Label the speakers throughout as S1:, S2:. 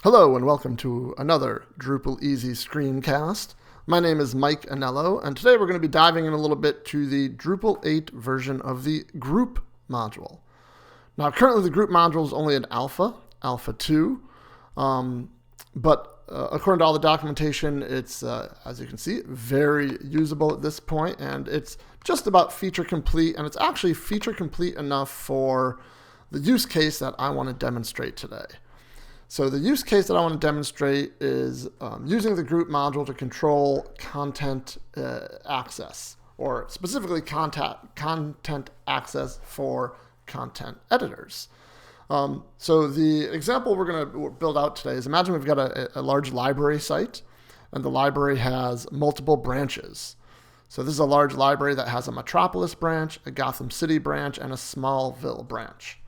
S1: Hello and welcome to another Drupal Easy screencast. My name is Mike Anello, and today we're going to be diving in a little bit to the Drupal 8 version of the group module. Now, currently the group module is only in alpha 2, but according to all the documentation, it's, as you can see, very usable at this point, and it's just about feature complete, and it's actually feature complete enough for the use case that I want to demonstrate today. So the use case that I want to demonstrate is using the group module to control content access, or specifically content access for content editors. So the example we're going to build out today is, imagine we've got a large library site, and the library has multiple branches. So this is a large library that has a Metropolis branch, a Gotham City branch, and a Smallville branch.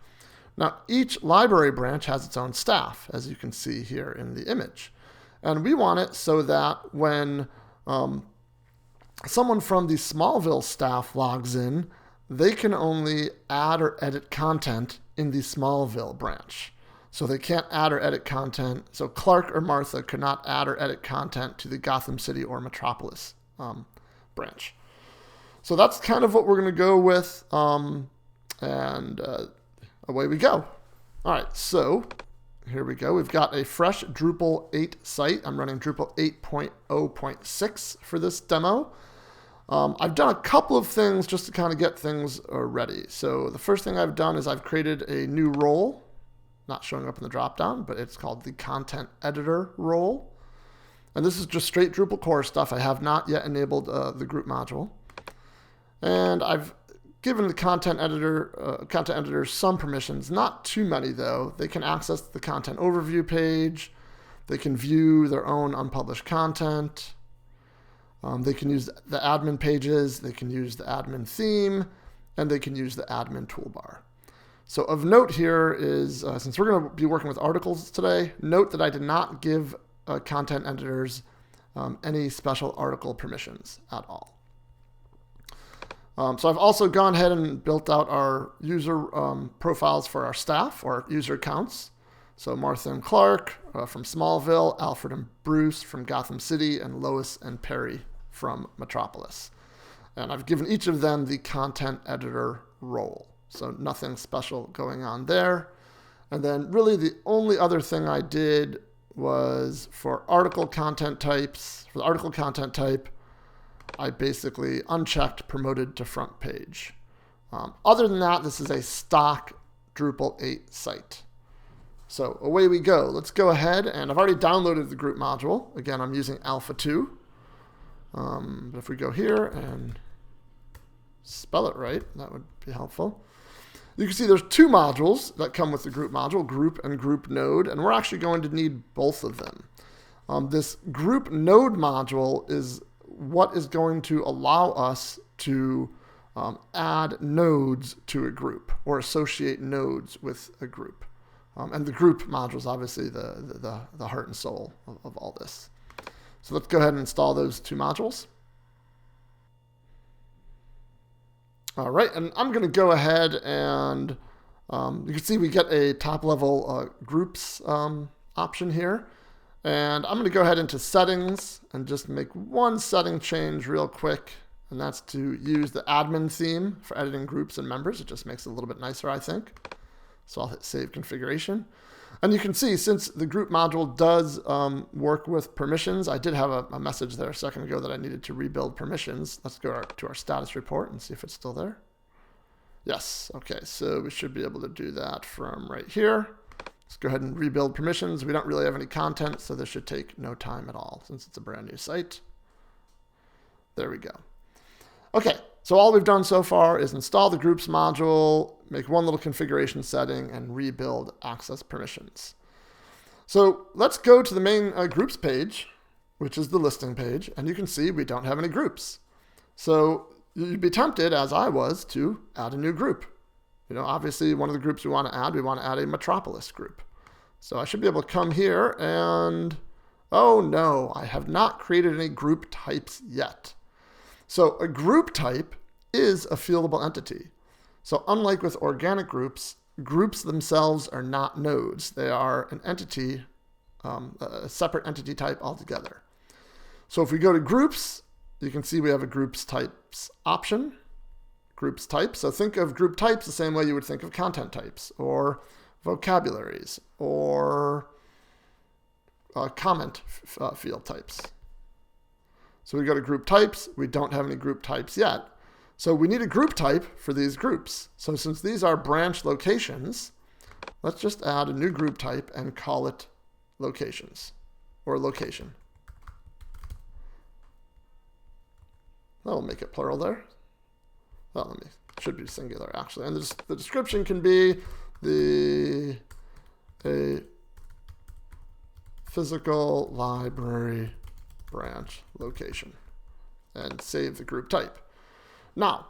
S1: Now, each library branch has its own staff, as you can see here in the image. And we want it so that when someone from the Smallville staff logs in, they can only add or edit content in the Smallville branch. So they can't add or edit content. So Clark or Martha could not add or edit content to the Gotham City or Metropolis branch. So that's kind of what we're going to go with. Away we go. All right, so here we go. We've got a fresh Drupal 8 site. I'm running Drupal 8.0.6 for this demo. I've done a couple of things just to kind of get things ready. So the first thing I've done is I've created a new role, not showing up in the dropdown, but it's called the Content Editor role. And this is just straight Drupal core stuff. I have not yet enabled the group module. And I've given the content editor some permissions, not too many though. They can access the content overview page. They can view their own unpublished content. They can use the admin pages. They can use the admin theme, and they can use the admin toolbar. So of note here is, since we're going to be working with articles today, note that I did not give content editors any special article permissions at all. So I've also gone ahead and built out our user profiles for our staff, or user accounts. So Martha and Clark from Smallville, Alfred and Bruce from Gotham City, and Lois and Perry from Metropolis. And I've given each of them the content editor role. So nothing special going on there. And then really the only other thing I did was for article content types, for the article content type, I basically unchecked promoted to front page. Other than that, this is a stock Drupal 8 site. So away we go. Let's go ahead, and I've already downloaded the group module. Again, I'm using alpha 2. But if we go here and spell it right, that would be helpful. You can see there's two modules that come with the group module, group and group node, and we're actually going to need both of them. This group node module is what is going to allow us to add nodes to a group or associate nodes with a group. And the group module is obviously the heart and soul of all this. So let's go ahead and install those two modules. All right, and I'm going to go ahead and you can see we get a top level groups option here. And I'm going to go ahead into settings and just make one setting change real quick. And that's to use the admin theme for editing groups and members. It just makes it a little bit nicer, I think. So I'll hit save configuration. And you can see, since the group module does work with permissions, I did have a message there a second ago that I needed to rebuild permissions. Let's go to our status report and see if it's still there. Yes. Okay. So we should be able to do that from right here. Let's go ahead and rebuild permissions. We don't really have any content, so this should take no time at all since it's a brand new site. There we go. Okay, so all we've done so far is install the groups module, make one little configuration setting, and rebuild access permissions. So let's go to the main groups page, which is the listing page, and you can see we don't have any groups. So you'd be tempted, as I was, to add a new group. You know, obviously one of the groups we want to add a Metropolis group. So I should be able to come here and, oh no, I have not created any group types yet. So a group type is a fieldable entity. So unlike with organic groups, groups themselves are not nodes. They are an entity a separate entity type altogether. So if we go to groups, you can see we have a groups types option, groups types. So think of group types the same way you would think of content types or vocabularies or comment field types. So we go to group types. We don't have any group types yet. So we need a group type for these groups. So since these are branch locations, let's just add a new group type and call it locations or location. That'll make it plural there. Well, should be singular actually. And the description can be a physical library branch location, and save the group type. Now,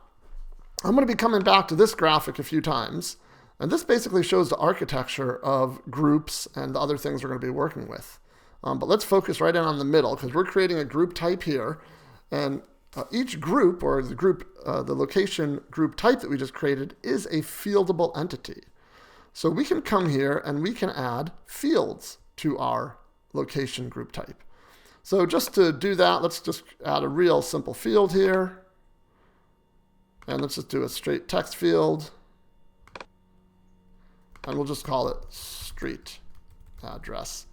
S1: I'm going to be coming back to this graphic a few times, and this basically shows the architecture of groups and the other things we're going to be working with. But let's focus right in on the middle, because we're creating a group type here, and each group, or the group, the location group type that we just created, is a fieldable entity. So we can come here and we can add fields to our location group type. So just to do that, let's just add a real simple field here. And let's just do a straight text field. And we'll just call it street address.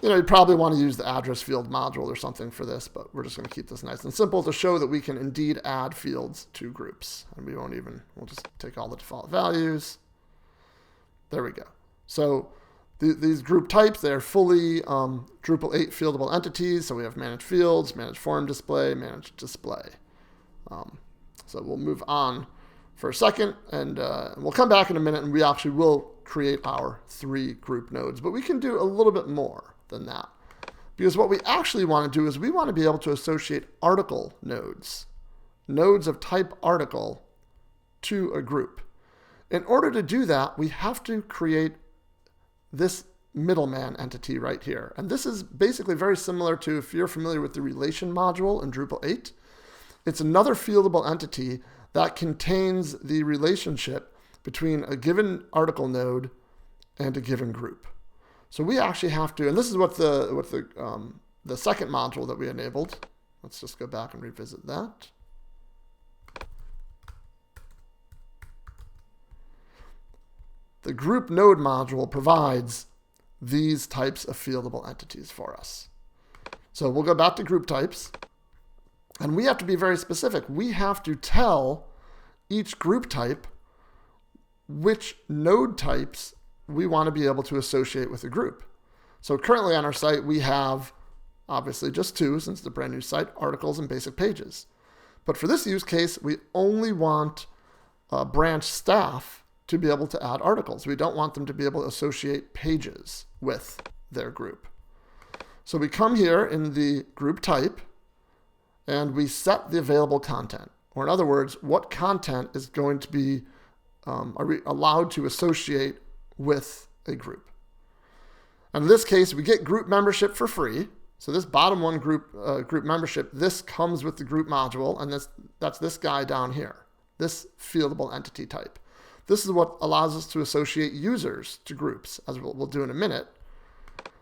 S1: You know, you'd probably want to use the address field module or something for this, but we're just going to keep this nice and simple to show that we can indeed add fields to groups. And we'll just take all the default values. There we go. So these group types, they're fully Drupal 8 fieldable entities. So we have manage fields, manage form display, manage display. So we'll move on for a second, and we'll come back in a minute, and we actually will create our 3 group nodes. But we can do a little bit more than that. Because what we actually want to do is we want to be able to associate article nodes, nodes of type article, to a group. In order to do that, we have to create this middleman entity right here. And this is basically very similar to, if you're familiar with the relation module in Drupal 8, it's another fieldable entity that contains the relationship between a given article node and a given group. So we actually have to, and this is what the second module that we enabled. Let's just go back and revisit that. The group node module provides these types of fieldable entities for us. So we'll go back to group types, and we have to be very specific. We have to tell each group type which node types we want to be able to associate with a group. So currently on our site, we have obviously just 2, since it's a brand new site, articles and basic pages. But for this use case, we only want branch staff to be able to add articles. We don't want them to be able to associate pages with their group. So we come here in the group type, and we set the available content. Or in other words, what content is going to be are we allowed to associate with a group. And in this case, we get group membership for free. So this bottom one group membership, this comes with the group module, and that's this guy down here, this fieldable entity type. This is what allows us to associate users to groups, as we'll do in a minute.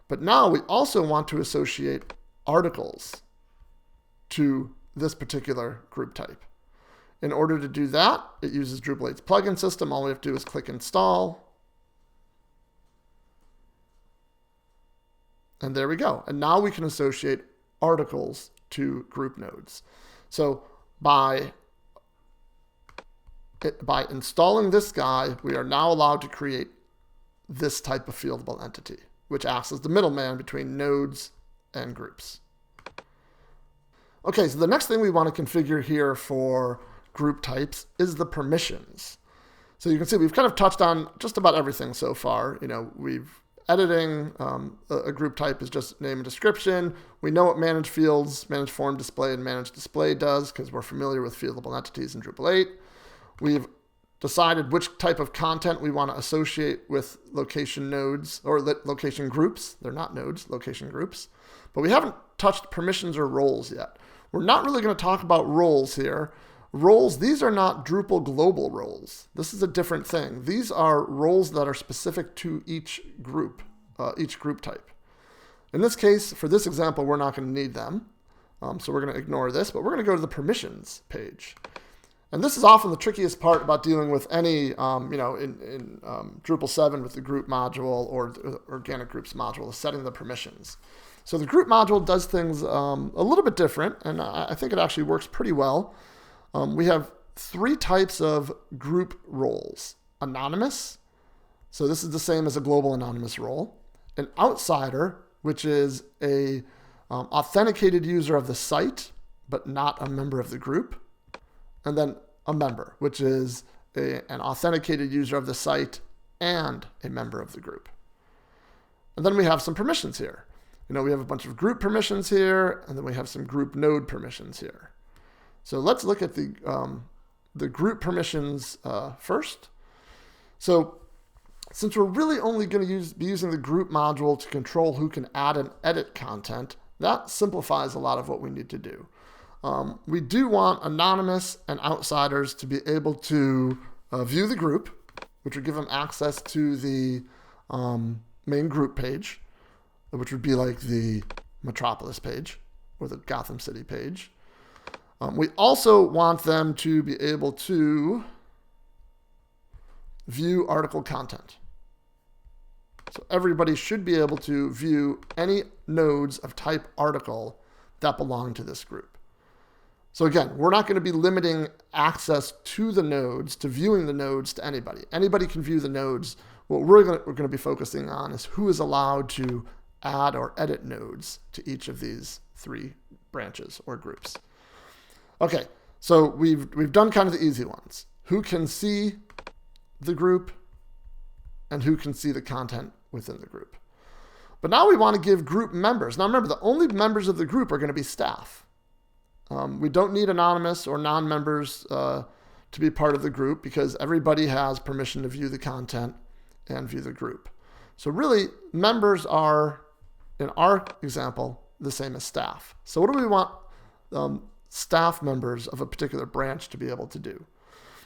S1: But now we also want to associate articles to this particular group type. In order to do that, it uses Drupal 8's plugin system. All we have to do is click install. And there we go. And now we can associate articles to group nodes. So by installing this guy, we are now allowed to create this type of fieldable entity, which acts as the middleman between nodes and groups. Okay, so the next thing we want to configure here for group types is the permissions. So you can see we've kind of touched on just about everything so far. You know, editing a group type is just name and description. We know what manage fields, manage form display, and manage display does because we're familiar with fieldable entities in Drupal 8. We've decided which type of content we want to associate with location nodes or location groups. They're not nodes, location groups. But we haven't touched permissions or roles yet. We're not really going to talk about roles here. Roles, these are not Drupal global roles. This is a different thing. These are roles that are specific to each group each group type. In this case, for this example, we're not going to need them. So we're going to ignore this, but we're going to go to the permissions page. And this is often the trickiest part about dealing with any, in Drupal 7 with the group module or the organic groups module, is setting the permissions. So the group module does things a little bit different, and I think it actually works pretty well. We have 3 types of group roles. Anonymous, so this is the same as a global anonymous role. An outsider, which is a authenticated user of the site, but not a member of the group. And then a member, which is an authenticated user of the site and a member of the group. And then we have some permissions here. We have a bunch of group permissions here, and then we have some group node permissions here. So let's look at the group permissions first. So since we're really only going to be using the group module to control who can add and edit content, that simplifies a lot of what we need to do. We do want anonymous and outsiders to be able to view the group, which would give them access to the main group page, which would be like the Metropolis page or the Gotham City page. We also want them to be able to view article content. So everybody should be able to view any nodes of type article that belong to this group. So again, we're not going to be limiting access to the nodes, to viewing the nodes to anybody. Anybody can view the nodes. What we're going to be focusing on is who is allowed to add or edit nodes to each of these 3 branches or groups. Okay, so we've done kind of the easy ones. Who can see the group and who can see the content within the group. But now we want to give group members. Now remember, the only members of the group are going to be staff. We don't need anonymous or non-members to be part of the group because everybody has permission to view the content and view the group. So really, members are, in our example, the same as staff. So what do we want staff members of a particular branch to be able to do?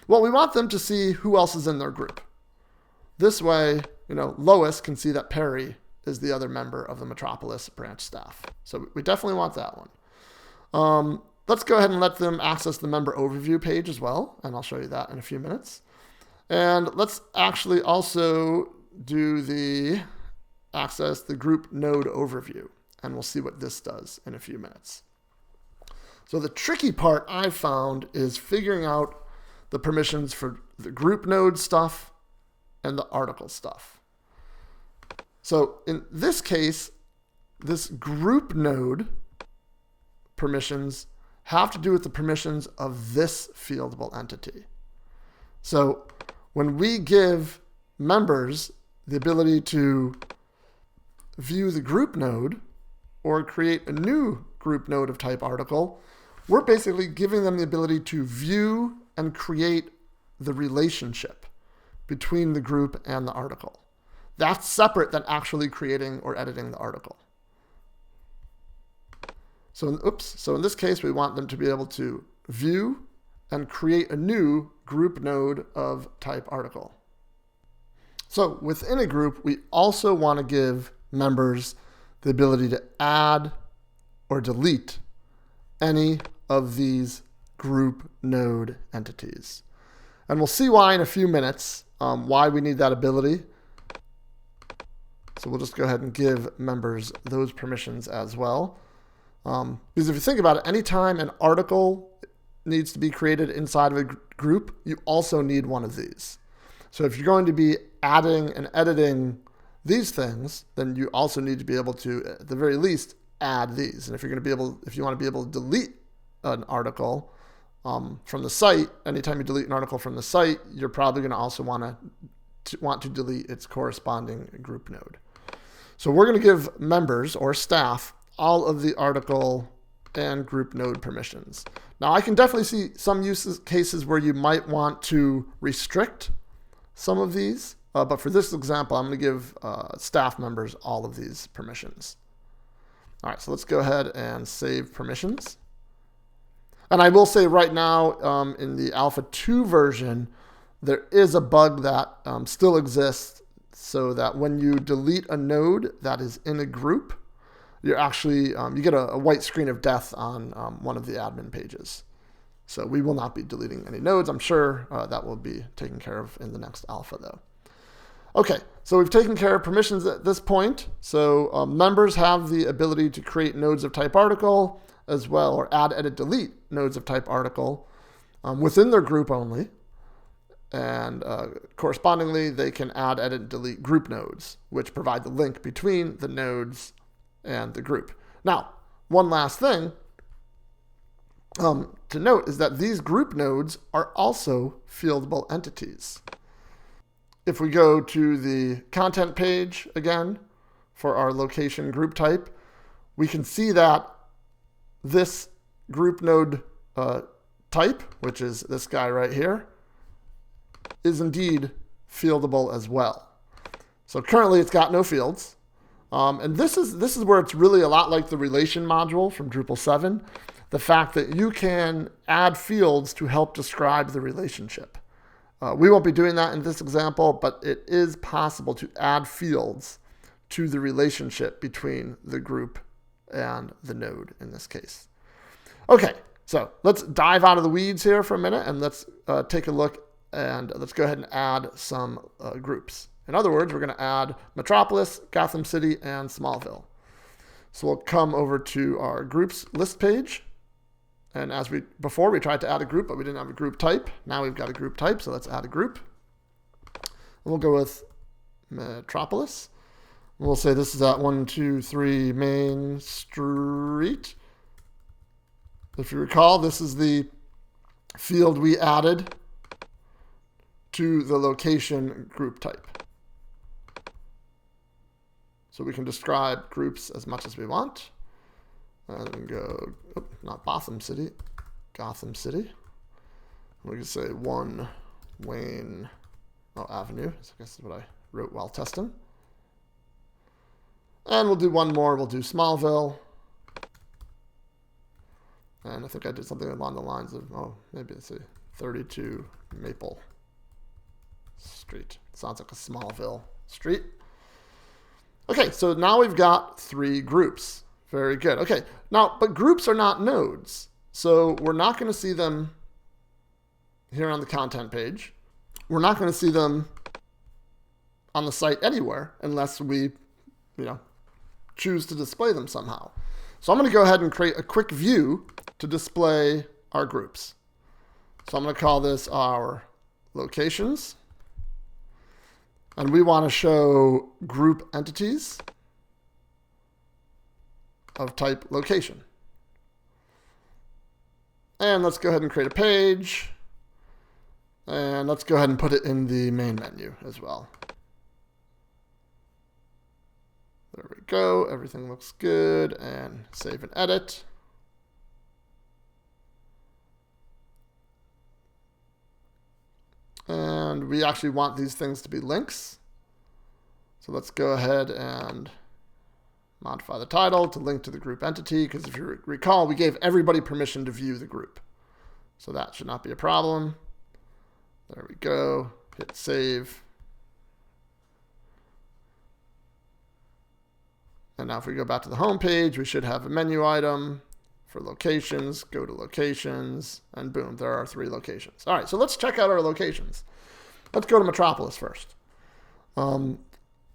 S1: Well, we want them to see who else is in their group. This way, Lois can see that Perry is the other member of the Metropolis branch staff. So we definitely want that one. Let's go ahead and let them access the member overview page as well, and I'll show you that in a few minutes. And let's actually also do the group node overview, and we'll see what this does in a few minutes. So the tricky part I found is figuring out the permissions for the group node stuff and the article stuff. So in this case, this group node permissions have to do with the permissions of this fieldable entity. So when we give members the ability to view the group node or create a new group node of type article, we're basically giving them the ability to view and create the relationship between the group and the article. That's separate than actually creating or editing the article. So in this case, we want them to be able to view and create a new group node of type article. So within a group, we also want to give members the ability to add or delete any of these group node entities. And we'll see why in a few minutes, why we need that ability. So we'll just go ahead and give members those permissions as well. Because if you think about it, anytime an article needs to be created inside of a group, you also need one of these. So if you're going to be adding and editing these things, then you also need to be able to, at the very least, add these. And if you want to be able to delete an article from the site, anytime you delete an article from the site, you're probably going to also want to delete its corresponding group node. So we're going to give members or staff all of the article and group node permissions. Now I can definitely see some cases where you might want to restrict some of these, but for this example, I'm going to give staff members all of these permissions. All right, so let's go ahead and save permissions. And I will say right now, in the Alpha 2 version, there is a bug that still exists so that when you delete a node that is in a group, you're actually, you get a white screen of death on one of the admin pages. So we will not be deleting any nodes. I'm sure that will be taken care of in the next alpha though. Okay, so we've taken care of permissions at this point. So members have the ability to create nodes of type article as well, or add, edit, delete nodes of type article within their group only. And correspondingly, they can add, edit, delete group nodes, which provide the link between the nodes and the group. Now, one last thing to note is that these group nodes are also fieldable entities. If we go to the content page again for our location group type, we can see that this group node type, which is this guy right here, is indeed fieldable as well. So currently it's got no fields. And this is where it's really a lot like the relation module from Drupal 7. The fact that you can add fields to help describe the relationship. We won't be doing that in this example, but it is possible to add fields to the relationship between the group and the node in this case. Okay, so let's dive out of the weeds here for a minute and let's take a look and let's go ahead and add some groups. In other words, we're going to add Metropolis, Gotham City, and Smallville. So we'll come over to our groups list page. And as before we tried to add a group, but we didn't have a group type. Now we've got a group type, so let's add a group. And we'll go with Metropolis. And we'll say this is at 123 Main Street. If you recall, this is the field we added to the location group type. So we can describe groups as much as we want. And we can go, not Gotham City, Gotham City. We can say 1 Wayne Avenue. So I guess that's what I wrote while testing. And we'll do one more. We'll do Smallville. And I think I did something along the lines of, maybe let's see, 32 Maple Street. Sounds like a Smallville street. Okay, so now we've got 3 groups. Very good. Okay, now, but groups are not nodes. So we're not going to see them here on the content page. We're not going to see them on the site anywhere unless we, choose to display them somehow. So I'm going to go ahead and create a quick view to display our groups. So I'm going to call this our locations. And we want to show group entities of type location. And let's go ahead and create a page. And let's go ahead and put it in the main menu as well. There we go. Everything looks good. And save and edit. And we actually want these things to be links. So let's go ahead and modify the title to link to the group entity, because if you recall, we gave everybody permission to view the group. So that should not be a problem. There we go. Hit save. And now if we go back to the home page, we should have a menu item for locations. Go to locations, and boom, there are 3 locations. All right, so let's check out our locations. Let's go to Metropolis first.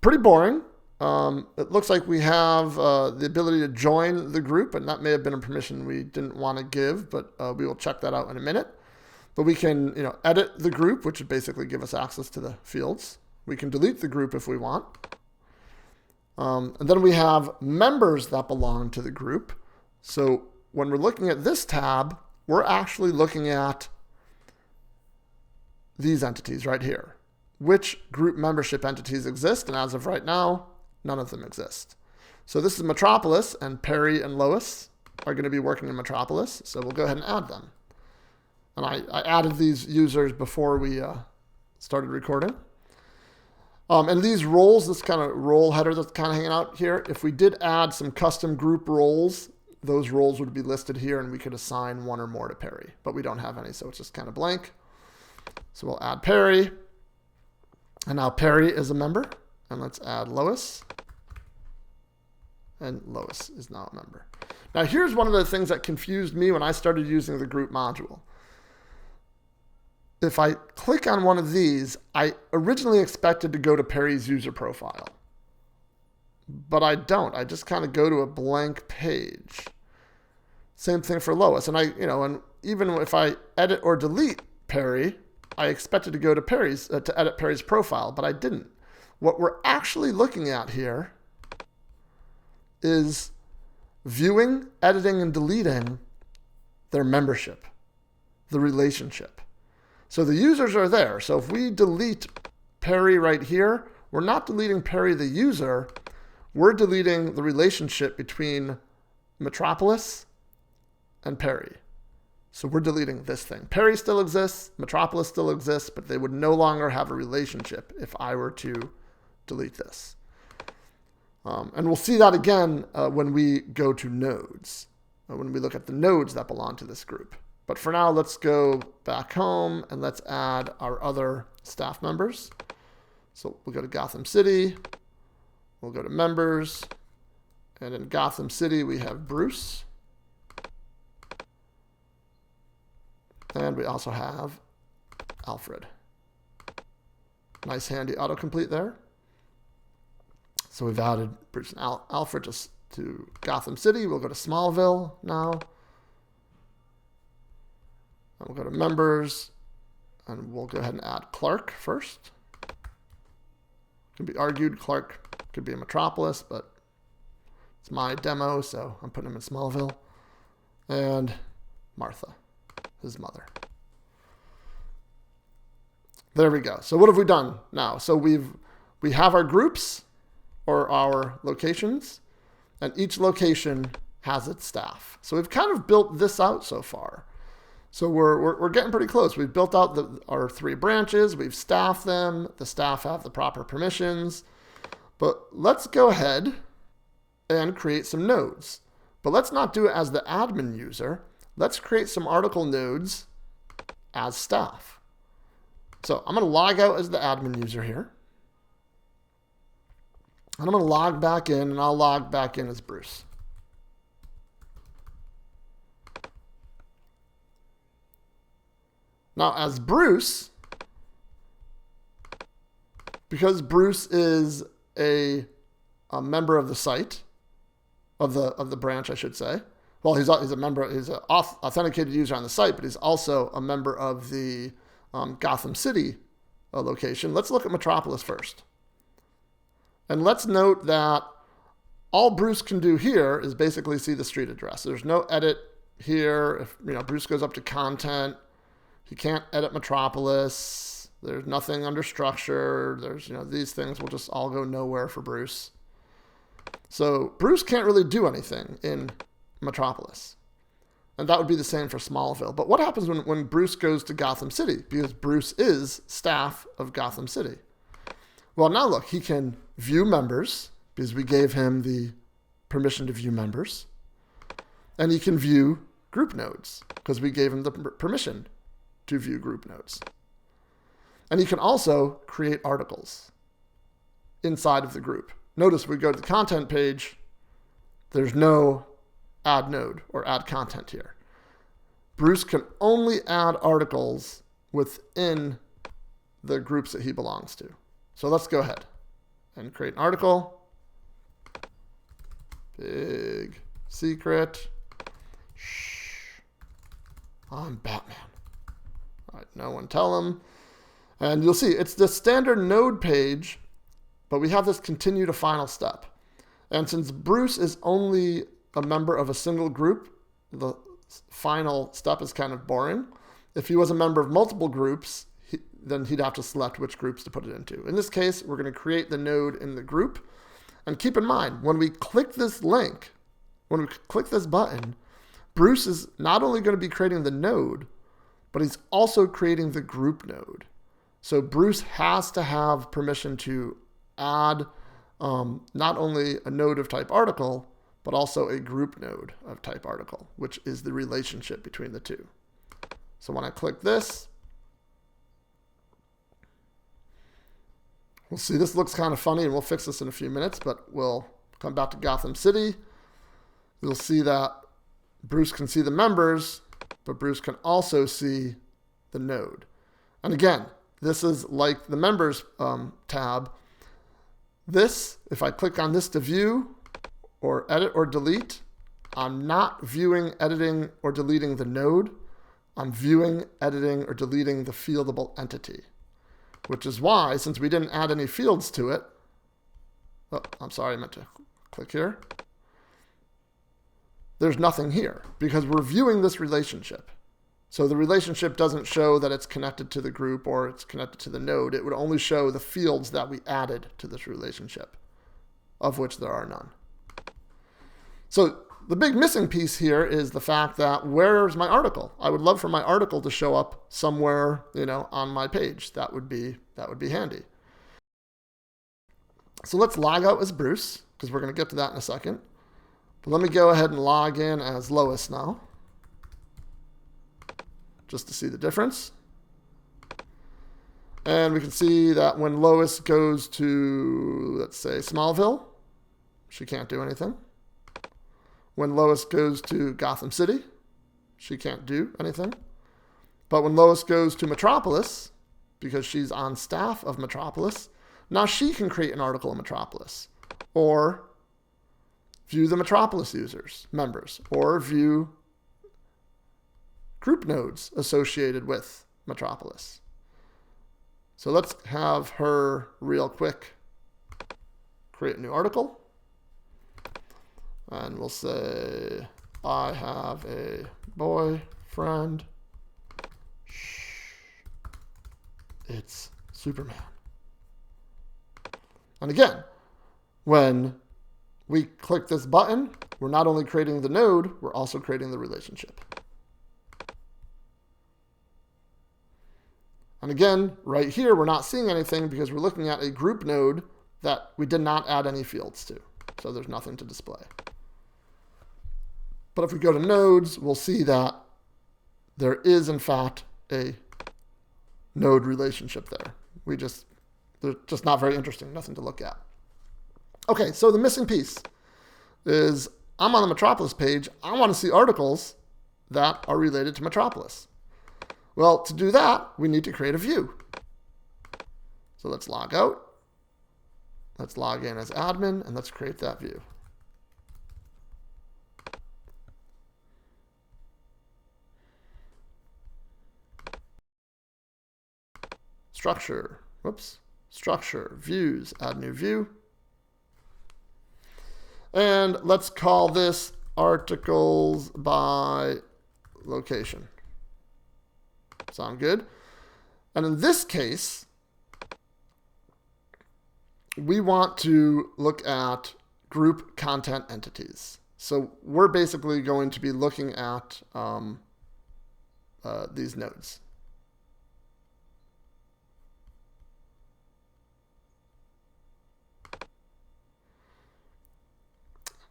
S1: Pretty boring. It looks like we have the ability to join the group, and that may have been a permission we didn't want to give, but we will check that out in a minute. But we can, edit the group, which would basically give us access to the fields. We can delete the group if we want. And then we have members that belong to the group. So when we're looking at this tab, we're actually looking at these entities right here. Which group membership entities exist, and as of right now, none of them exist. So this is Metropolis, and Perry and Lois are going to be working in Metropolis, so we'll go ahead and add them. And I added these users before we started recording. And these roles, this kind of role header that's kind of hanging out here, if we did add some custom group roles, those roles would be listed here, and we could assign 1 or more to Perry. But we don't have any, so it's just kind of blank. So we'll add Perry. And now Perry is a member. and let's add Lois. And Lois is now a member. Now here's one of the things that confused me when I started using the group module. If I click on one of these, I originally expected to go to Perry's user profile. But I don't. I just kind of go to a blank page. Same thing for Lois. And and even if I edit or delete Perry, I expected to go to Perry's to edit Perry's profile, but I didn't. What we're actually looking at here is viewing, editing, and deleting their membership, the relationship. So the users are there. So if we delete Perry right here, we're not deleting Perry the user, we're deleting the relationship between Metropolis and Perry. So we're deleting this thing. Perry still exists, Metropolis still exists, but they would no longer have a relationship if I were to delete this. And we'll see that again when we go to nodes, when we look at the nodes that belong to this group. But for now, let's go back home and let's add our other staff members. So we'll go to Gotham City, we'll go to members, and in Gotham City we have Bruce. And we also have Alfred. Nice handy autocomplete there. So we've added Bruce and Alfred to Gotham City. We'll go to Smallville now. And we'll go to members. And we'll go ahead and add Clark first. Can be argued Clark could be a Metropolis, but it's my demo, so I'm putting him in Smallville. And Martha, his mother. There we go. So what have we done now? So we have our groups or our locations, and each location has its staff. So we've kind of built this out so far. So we're getting pretty close. We've built out our 3 branches. We've staffed them. The staff have the proper permissions. But let's go ahead and create some nodes. But let's not do it as the admin user. Let's create some article nodes as staff. So I'm going to log out as the admin user here. And I'm going to log back in, and I'll log back in as Bruce. Now, as Bruce, because Bruce is a member of the site, of the branch, I should say. Well, he's a member. He's an authenticated user on the site, but he's also a member of the Gotham City location. Let's look at Metropolis first. And let's note that all Bruce can do here is basically see the street address. There's no edit here. If Bruce goes up to content, he can't edit Metropolis. There's nothing under structure. There's these things will just all go nowhere for Bruce. So Bruce can't really do anything in Metropolis. And that would be the same for Smallville. But what happens when Bruce goes to Gotham City? Because Bruce is staff of Gotham City. Well, now look, he can view members because we gave him the permission to view members. And he can view group nodes because we gave him the permission to view group nodes. And he can also create articles inside of the group. Notice we go to the content page, there's no add node or add content here. Bruce can only add articles within the groups that he belongs to. So let's go ahead and create an article. Big secret. Shh. I'm Batman. All right, no one tell him. And you'll see it's the standard node page, but we have this continue to final step. And since Bruce is only a member of a single group, the final step is kind of boring. If he was a member of multiple groups, then he'd have to select which groups to put it into. In this case, we're going to create the node in the group. And keep in mind, when we click this link, when we click this button, Bruce is not only going to be creating the node, but he's also creating the group node. So Bruce has to have permission to add not only a node of type article, but also a group node of type article, which is the relationship between the two. So when I click this, We'll see, this looks kind of funny, and we'll fix this in a few minutes, but we'll come back to Gotham City. You'll see that Bruce can see the members, but Bruce can also see the node. And again, this is like the members tab. This, if I click on this to view or edit or delete, I'm not viewing, editing, or deleting the node. I'm viewing, editing, or deleting the fieldable entity, which is why, since we didn't add any fields to it, oh, I'm sorry, I meant to click here. There's nothing here because we're viewing this relationship. So the relationship doesn't show that it's connected to the group or it's connected to the node. It would only show the fields that we added to this relationship, of which there are none. So the big missing piece here is the fact that where's my article? I would love for my article to show up somewhere, on my page. That would be handy. So let's log out as Bruce, because we're going to get to that in a second. But let me go ahead and log in as Lois now, just to see the difference. And we can see that when Lois goes to, let's say, Smallville, she can't do anything. When Lois goes to Gotham City, she can't do anything. But when Lois goes to Metropolis, because she's on staff of Metropolis, now she can create an article in Metropolis, or view the Metropolis members, or view group nodes associated with Metropolis. So let's have her real quick create a new article. And we'll say, I have a boyfriend. Shh. It's Superman. And again, when we click this button, we're not only creating the node, we're also creating the relationship. And again, right here, we're not seeing anything because we're looking at a group node that we did not add any fields to. So there's nothing to display. But if we go to nodes, we'll see that there is, in fact, a node relationship there. They're just not very interesting, nothing to look at. Okay, so the missing piece is I'm on the Metropolis page. I want to see articles that are related to Metropolis. Well, to do that, we need to create a view. So let's log out. Let's log in as admin, and let's create that view. Structure, views, add new view. And let's call this articles by location. Sound good? And in this case, we want to look at group content entities. So we're basically going to be looking at these nodes.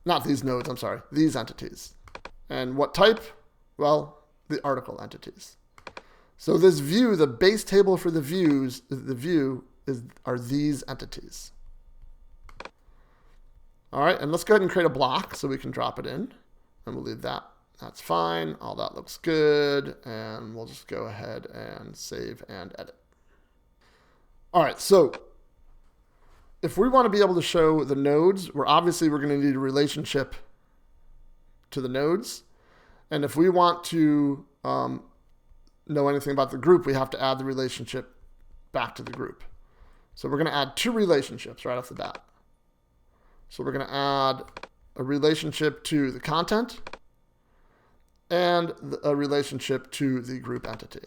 S1: Not these nodes, I'm sorry, these entities. And what type? Well, the article entities. So this view, the base table for the view are these entities. All right, and let's go ahead and create a block so we can drop it in. And we'll leave that. That's fine. All that looks good. And we'll just go ahead and save and edit. All right, so if we want to be able to show the nodes, we're going to need a relationship to the nodes. And if we want to know anything about the group, we have to add the relationship back to the group. So we're going to add two relationships right off the bat. So we're going to add a relationship to the content and a relationship to the group entity.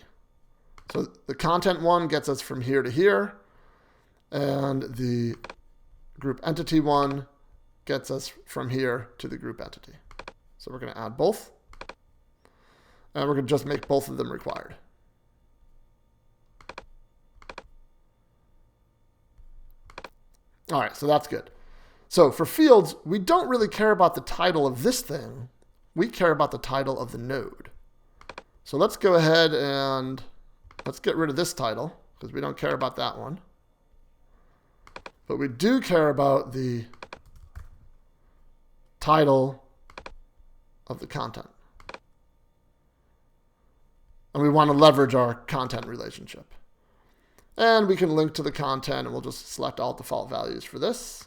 S1: So the content one gets us from here to here, and the group entity one gets us from here to the group entity. So we're going to add both, and we're going to just make both of them required. All right, so that's good. So for fields, we don't really care about the title of this thing. We care about the title of the node. So let's go ahead and let's get rid of this title because we don't care about that one. but we do care about the title of the content. And we want to leverage our content relationship. And we can link to the content, and we'll just select all default values for this.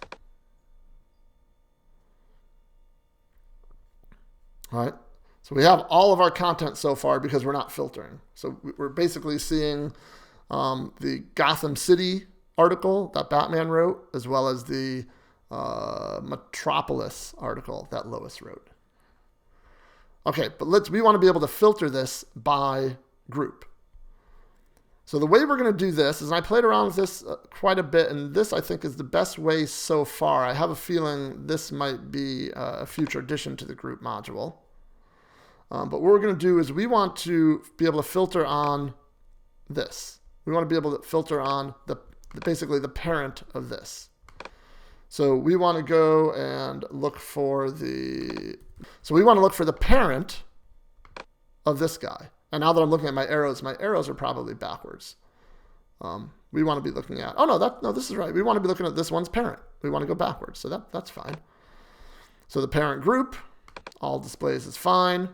S1: All right. So we have all of our content so far because we're not filtering. So we're basically seeing the Gotham City article that Batman wrote, as well as the Metropolis article that Lois wrote. Okay, but we want to be able to filter this by group. So the way we're going to do this is, and I played around with this quite a bit, and this I think is the best way so far. I have a feeling this might be a future addition to the group module. But what we're going to do is we want to be able to filter on this. We want to be able to filter on basically the parent of this. So we want to go and look for the parent of this guy. And now that I'm looking at my arrows are probably backwards. We want to be looking at, no, this is right. We want to be looking at this one's parent. We want to go backwards. So that's fine. So the parent group, all displays is fine.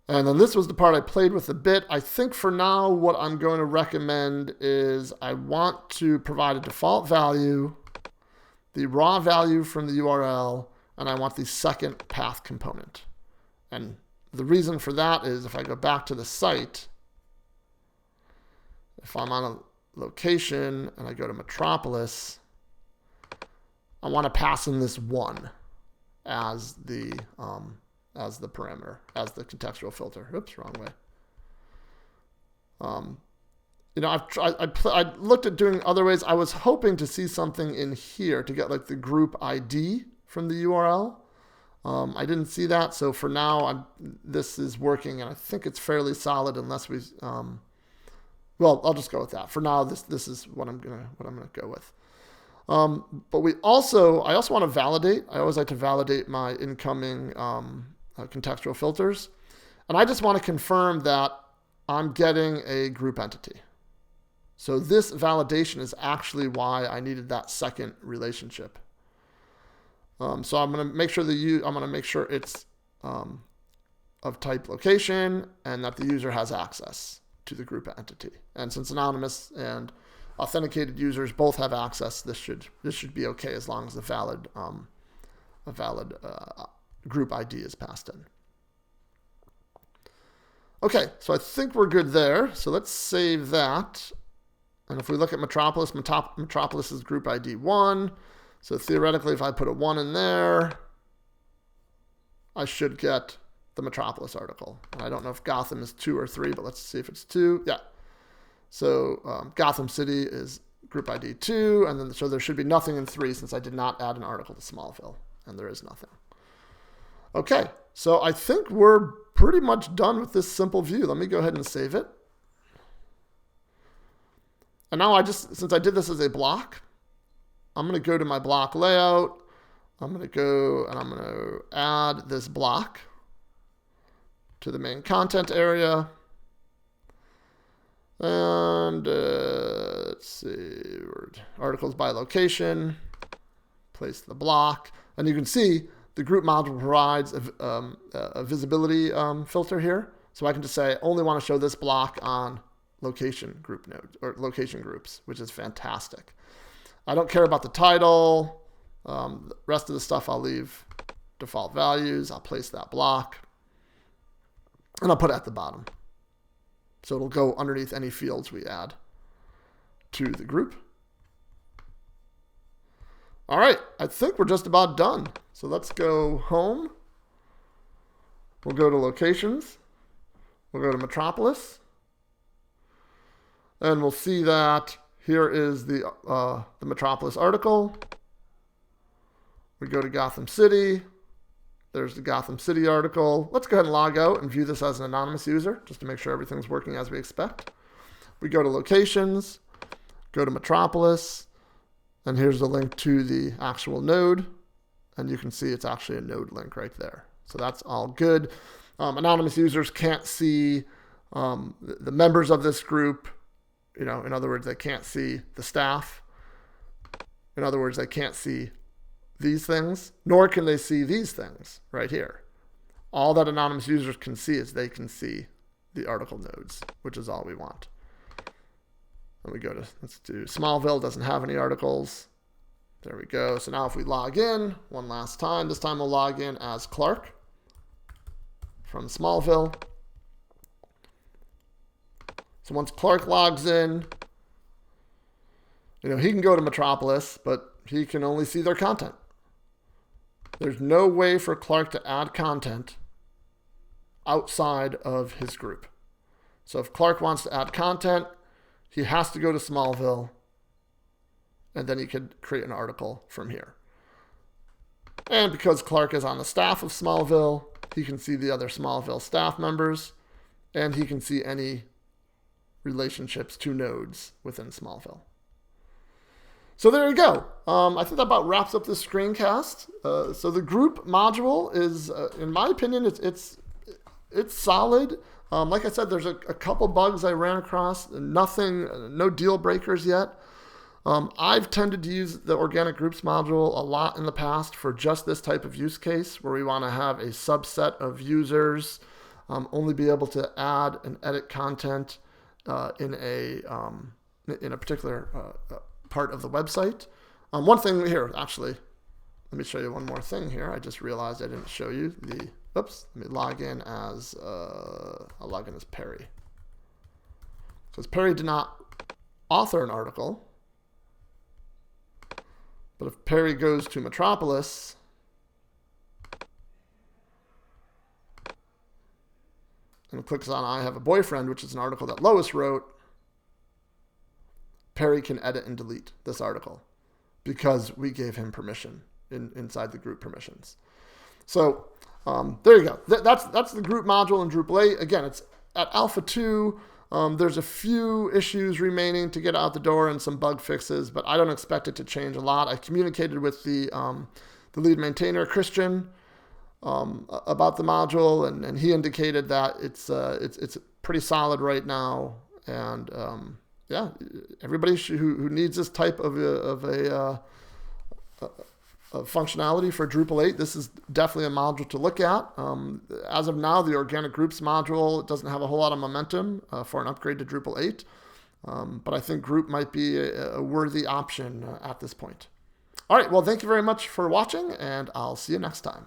S1: And then this was the part I played with a bit. I think for now, what I'm going to recommend is I want to provide a default value, the raw value from the URL, and I want the second path component. And the reason for that is if I go back to the site, if I'm on a location and I go to Metropolis, I want to pass in this 1 as the parameter, as the contextual filter. Oops, wrong way. I looked at doing other ways. I was hoping to see something in here to get like the group ID from the URL. I didn't see that, so for now, this is working, and I think it's fairly solid unless we. Well, I'll just go with that. For now, this is what I'm gonna go with. But I also want to validate. I always like to validate my incoming contextual filters, and I just want to confirm that I'm getting a group entity. So this validation is actually why I needed that second relationship. So I'm going to make sure it's of type location and that the user has access to the group entity. And since anonymous and authenticated users both have access, this should be okay as long as a valid group ID is passed in. Okay, so I think we're good there. So let's save that. And if we look at Metropolis, Metropolis is group ID 1. So theoretically, if I put a 1 in there, I should get the Metropolis article. And I don't know if Gotham is 2 or 3, but let's see if it's 2. Yeah. So Gotham City is group ID 2, and then so there should be nothing in 3 since I did not add an article to Smallville, and there is nothing. Okay, so I think we're pretty much done with this simple view. Let me go ahead and save it. And now since I did this as a block, I'm going to go to my block layout. I'm going to go and I'm going to add this block to the main content area. And let's see, articles by location, place the block. And you can see the group module provides a visibility filter here. So I can just say, I only want to show this block on location group nodes or location groups, which is fantastic. I don't care about the title. The rest of the stuff I'll leave default values. I'll place that block. And I'll put it at the bottom. So it'll go underneath any fields we add to the group. All right, I think we're just about done. So let's go home. We'll go to locations. We'll go to Metropolis. And we'll see that here is the Metropolis article. We go to Gotham City. There's the Gotham City article. Let's go ahead and log out and view this as an anonymous user, just to make sure everything's working as we expect. We go to locations, go to Metropolis, and here's the link to the actual node. And you can see it's actually a node link right there. So that's all good. Anonymous users can't see the members of this group in other words, they can't see the staff. In other words, they can't see these things, nor can they see these things right here. All that anonymous users can see is they can see the article nodes, which is all we want. And we go to, let's do Smallville, doesn't have any articles. There we go. So now if we log in one last time, this time we'll log in as Clark from Smallville. So once Clark logs in, he can go to Metropolis, but he can only see their content. There's no way for Clark to add content outside of his group. So if Clark wants to add content, he has to go to Smallville, and then he could create an article from here. And because Clark is on the staff of Smallville, he can see the other Smallville staff members, and he can see any relationships to nodes within Smallville. So there you go. I think that about wraps up this screencast. So the group module is, in my opinion, it's solid. Like I said, there's a couple bugs I ran across. No deal breakers yet. I've tended to use the organic groups module a lot in the past for just this type of use case where we want to have a subset of users only be able to add and edit content in a particular part of the website. One thing here, actually, let me show you one more thing here. I just realized I didn't show you let me log in as, I'll log in as Perry. Because Perry did not author an article, but if Perry goes to Metropolis, and clicks on I Have a Boyfriend, which is an article that Lois wrote, Perry can edit and delete this article because we gave him permission inside the group permissions. So there you go. That's the group module in Drupal 8. Again, it's at Alpha 2. There's a few issues remaining to get out the door and some bug fixes, but I don't expect it to change a lot. I communicated with the lead maintainer, Christian, about the module, and he indicated that it's pretty solid right now. And yeah, everybody who needs this type of functionality for Drupal 8, this is definitely a module to look at. As of now, the organic groups module doesn't have a whole lot of momentum for an upgrade to Drupal 8, but I think group might be a worthy option at this point. All right, well, thank you very much for watching, and I'll see you next time.